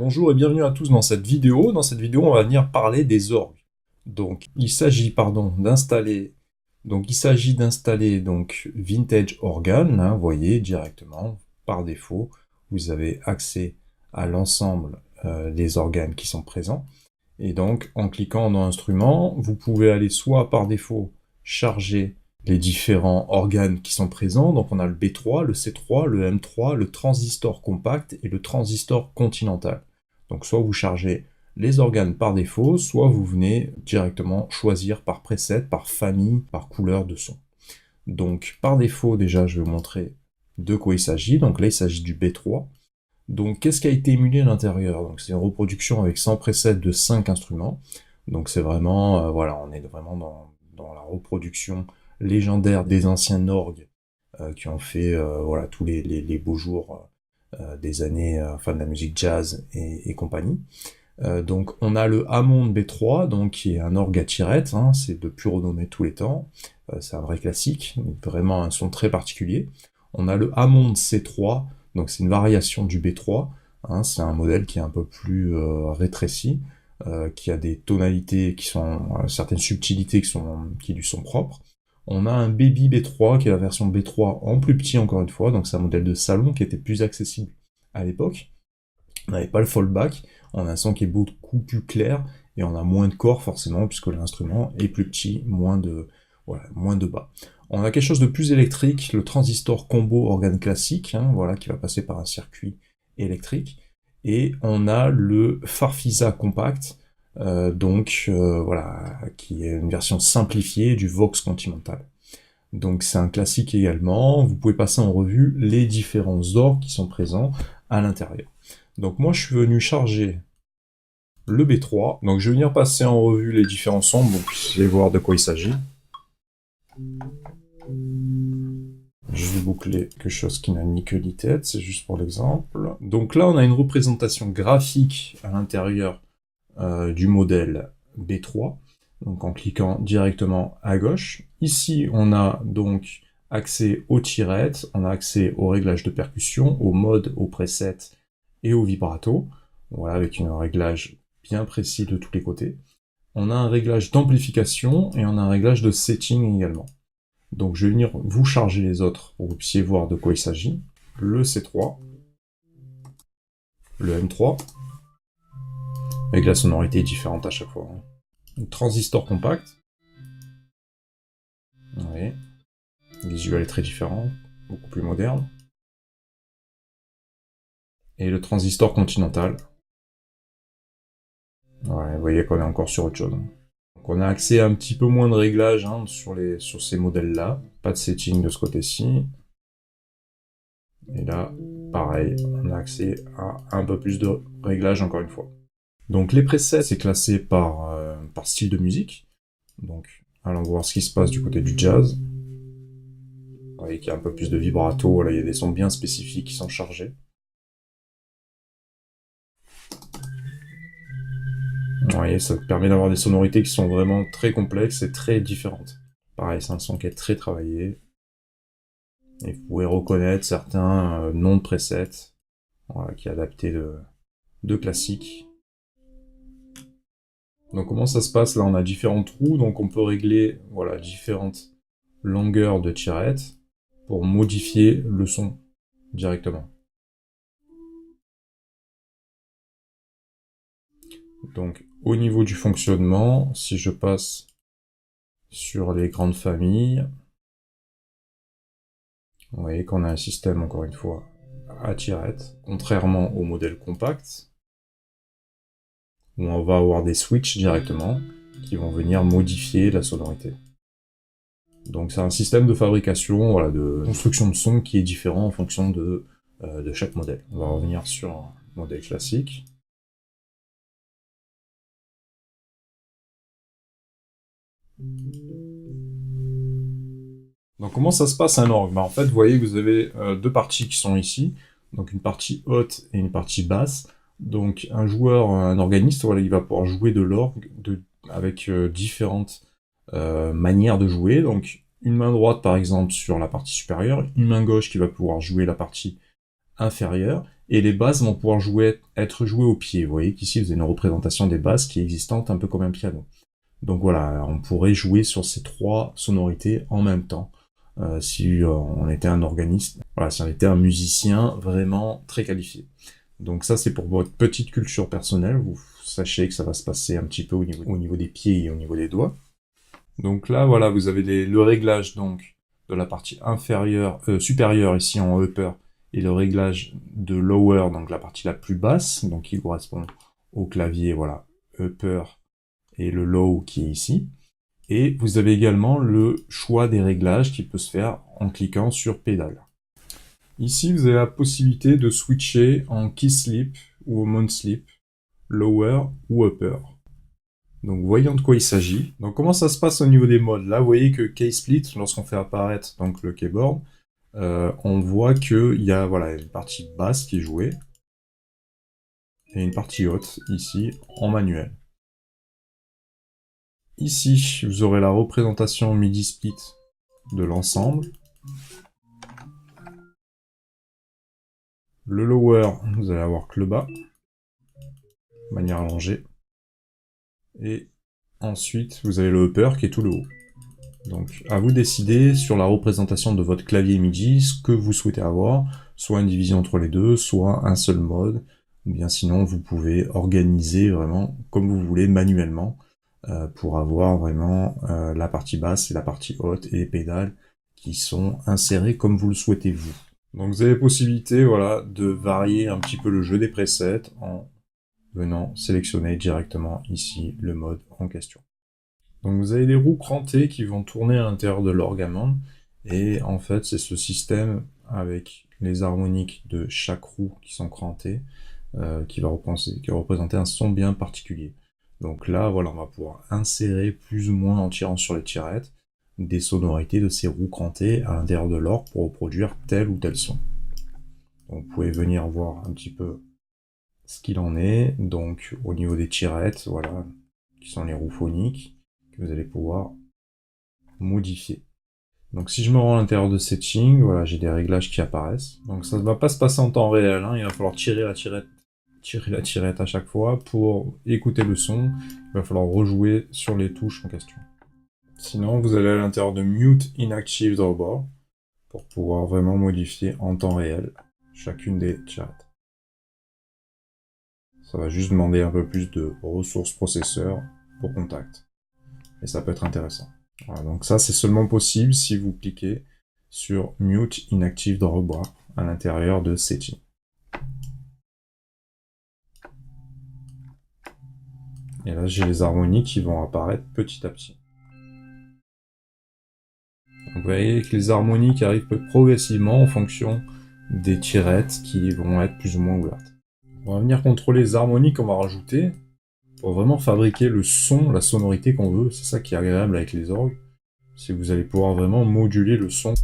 Bonjour et bienvenue à tous dans cette vidéo. Dans cette vidéo, on va venir parler des orgues. Donc, il s'agit d'installer Vintage Organ. Vous voyez directement par défaut, vous avez accès à l'ensemble des organes qui sont présents. Et donc, en cliquant dans Instruments, vous pouvez aller soit par défaut charger les différents organes qui sont présents. Donc on a le B3, le C3, le M3, le transistor compact et le transistor continental. Donc soit vous chargez les organes par défaut, soit vous venez directement choisir par preset, par famille, par couleur de son. Donc par défaut, déjà, je vais vous montrer de quoi il s'agit. Donc là, il s'agit du B3. Donc qu'est-ce qui a été émulé à l'intérieur? Donc c'est une reproduction avec 100 presets de 5 instruments. Donc c'est vraiment, voilà, on est vraiment dans la reproduction légendaire des anciens orgues qui ont fait voilà, tous les beaux jours des années fin de la musique jazz et compagnie. Donc on a le Hammond B3, donc qui est un orgue à tirette, hein, c'est le plus renommé de tous les temps, c'est un vrai classique, vraiment un son très particulier. On a le Hammond C3, donc c'est une variation du B3, hein, c'est un modèle qui est un peu plus rétréci, qui a des tonalités qui sont, certaines subtilités qui lui sont propres. On a un Baby B3, qui est la version B3 en plus petit encore une fois, donc c'est un modèle de salon qui était plus accessible à l'époque. On n'avait pas le fallback, on a un son qui est beaucoup plus clair, et on a moins de corps forcément, puisque l'instrument est plus petit, moins de bas. On a quelque chose de plus électrique, le transistor combo organe classique, hein, voilà, qui va passer par un circuit électrique, et on a le Farfisa compact, voilà, qui est une version simplifiée du Vox Continental. Donc c'est un classique également, vous pouvez passer en revue les différents orgues qui sont présents à l'intérieur. Donc moi je suis venu charger le B3, donc je vais venir passer en revue les différents sons, pour que vous puissiez voir de quoi il s'agit. Je vais boucler quelque chose qui n'a ni queue ni tête, c'est juste pour l'exemple. Donc là on a une représentation graphique à l'intérieur du modèle B3, donc en cliquant directement à gauche. Ici, on a donc accès aux tirettes, on a accès aux réglages de percussion, au mode, au preset et au vibrato, voilà, avec un réglage bien précis de tous les côtés. On a un réglage d'amplification et on a un réglage de setting également. Donc je vais venir vous charger les autres pour que vous puissiez voir de quoi il s'agit. Le C3, le M3, avec la sonorité différente à chaque fois. Un transistor compact. Oui. Le visuel est très différent, beaucoup plus moderne. Et le transistor continental. Ouais, vous voyez qu'on est encore sur autre chose. Donc on a accès à un petit peu moins de réglages hein, sur ces modèles-là. Pas de setting de ce côté-ci. Et là, pareil, on a accès à un peu plus de réglages encore une fois. Donc les presets, c'est classé par style de musique. Donc allons voir ce qui se passe du côté du jazz. Vous voyez qu'il y a un peu plus de vibrato, là il y a des sons bien spécifiques qui sont chargés. Vous voyez, ça permet d'avoir des sonorités qui sont vraiment très complexes et très différentes. Pareil, c'est un son qui est très travaillé. Et vous pouvez reconnaître certains noms de presets, voilà, qui est adapté de classiques. Donc comment ça se passe? Là on a différents trous, donc on peut régler voilà, différentes longueurs de tirettes pour modifier le son directement. Donc au niveau du fonctionnement, si je passe sur les grandes familles, vous voyez qu'on a un système encore une fois à tirettes, contrairement au modèle compact, où on va avoir des switches directement qui vont venir modifier la sonorité. Donc c'est un système de fabrication, voilà, de construction de son qui est différent en fonction de chaque modèle. On va revenir sur un modèle classique. Donc comment ça se passe un orgue? En fait, vous voyez que vous avez deux parties qui sont ici, donc une partie haute et une partie basse. Donc un joueur, un organiste, voilà, il va pouvoir jouer de l'orgue avec différentes manières de jouer. Donc une main droite par exemple sur la partie supérieure, une main gauche qui va pouvoir jouer la partie inférieure, et les basses vont pouvoir être jouées au pied. Vous voyez qu'ici vous avez une représentation des basses qui est existante un peu comme un piano. Donc voilà, on pourrait jouer sur ces 3 sonorités en même temps. Si on était un organiste, voilà, si on était un musicien vraiment très qualifié. Donc ça, c'est pour votre petite culture personnelle. Vous sachez que ça va se passer un petit peu au niveau des pieds et au niveau des doigts. Donc là, voilà, vous avez le réglage donc de la partie supérieure ici en upper, et le réglage de lower, donc la partie la plus basse, donc qui correspond au clavier, voilà, upper et le low qui est ici. Et vous avez également le choix des réglages qui peut se faire en cliquant sur pédale. Ici, vous avez la possibilité de switcher en key slip ou au mount slip, lower ou upper. Donc voyons de quoi il s'agit. Donc comment ça se passe au niveau des modes? Là, vous voyez que key split, lorsqu'on fait apparaître donc le keyboard, on voit qu'il y a voilà, une partie basse qui est jouée et une partie haute ici en manuel. Ici, vous aurez la représentation MIDI split de l'ensemble. Le lower, vous allez avoir que le bas, de manière allongée. Et ensuite, vous avez le upper qui est tout le haut. Donc, à vous décider sur la représentation de votre clavier MIDI, ce que vous souhaitez avoir, soit une division entre les deux, soit un seul mode, ou bien sinon, vous pouvez organiser vraiment comme vous voulez, manuellement, pour avoir vraiment la partie basse et la partie haute, et les pédales qui sont insérées comme vous le souhaitez vous. Donc vous avez la possibilité voilà, de varier un petit peu le jeu des presets en venant sélectionner directement ici le mode en question. Donc vous avez des roues crantées qui vont tourner à l'intérieur de l'orgamon, et en fait c'est ce système avec les harmoniques de chaque roue qui sont crantées qui va représenter un son bien particulier. Donc là voilà, on va pouvoir insérer plus ou moins en tirant sur les tirettes des sonorités de ces roues crantées à l'intérieur de l'orgue pour reproduire tel ou tel son. Donc vous pouvez venir voir un petit peu ce qu'il en est. Donc au niveau des tirettes, voilà, qui sont les roues phoniques, que vous allez pouvoir modifier. Donc si je me rends à l'intérieur de Setting, voilà, j'ai des réglages qui apparaissent. Donc ça ne va pas se passer en temps réel, hein, il va falloir tirer la tirette à chaque fois pour écouter le son. Il va falloir rejouer sur les touches en question. Sinon, vous allez à l'intérieur de Mute Inactive Drawbar pour pouvoir vraiment modifier en temps réel chacune des tirettes. Ça va juste demander un peu plus de ressources processeur pour contact. Et ça peut être intéressant. Voilà, donc ça, c'est seulement possible si vous cliquez sur Mute Inactive Drawbar à l'intérieur de Setting. Et là, j'ai les harmonies qui vont apparaître petit à petit. Donc, vous voyez que les harmonies qui arrivent progressivement en fonction des tirettes qui vont être plus ou moins ouvertes. On va venir contrôler les harmonies qu'on va rajouter pour vraiment fabriquer le son, la sonorité qu'on veut. C'est ça qui est agréable avec les orgues, c'est que vous allez pouvoir vraiment moduler le son